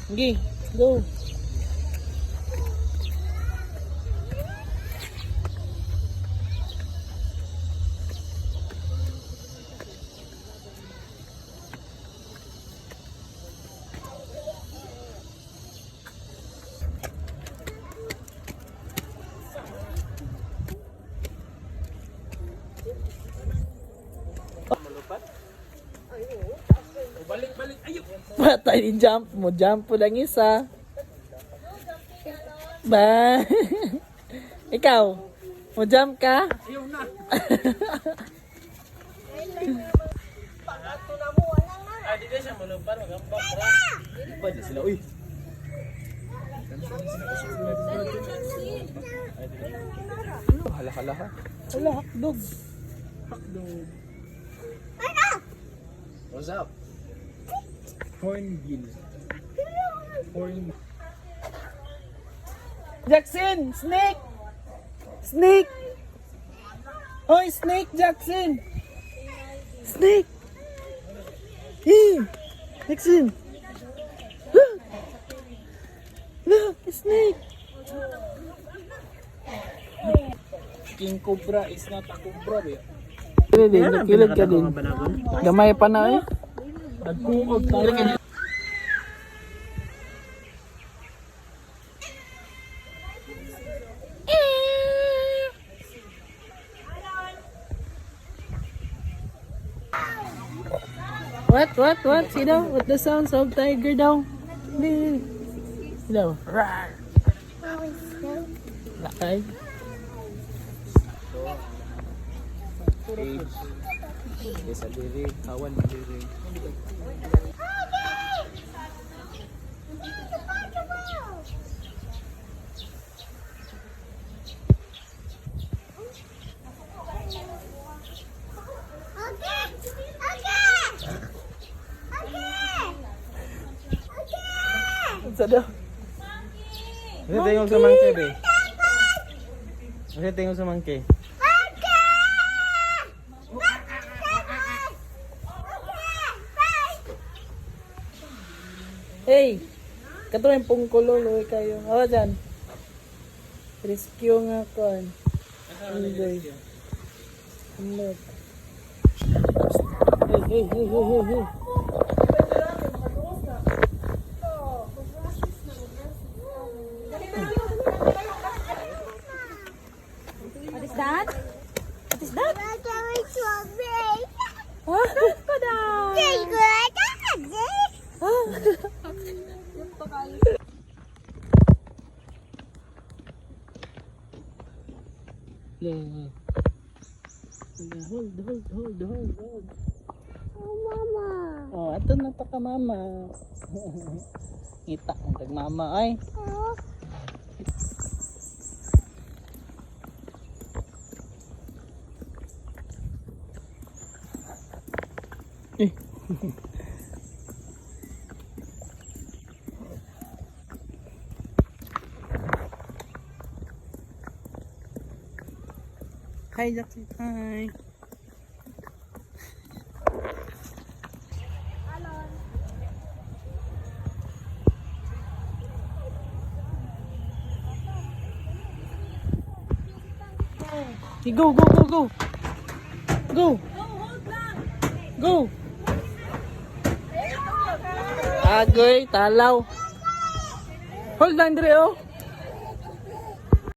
Sige, go. Balik-balik. Ayun. Patay ni jump mo. Jump po lang isa. Ba? Ikaw? Mo jump ka? Ayaw na. Ay, di siya malupad. Magambak. Lupad na sila. Uy. Hala-hala ha. Wala, hakdog. Hakdog. What's up? Hornbill. Horn. Jackson! Snake! Snake! Hoy, snake, Jackson! Snake! Hey! Jackson! Look! Look! Snake! King Cobra is not a cobra. Kilid din, kilid ka din. Gamay pa na eh. Nagkuog tayo. What? Sino? What the sounds of tiger daw? Sino? Rawr! Lakay. Cage. Yes, diri. Kawan diri. Sa daw? Ano tingog sa monkey, be? Ano tingog sa monkey? Hey! Kato yung pungkulo, luwi kayo. Awa dyan. Rescue nga ko. Enjoy. Look. Hey. What is that? What is that? Ah! Hold. Oh, Mama. Oh, ato na to ka mama. Ngita ang tag mama ay. Oh. Eh. Hi, Jackson. Hi. Okay, go. Go. Agoy, talaw. Hold lang dire oh.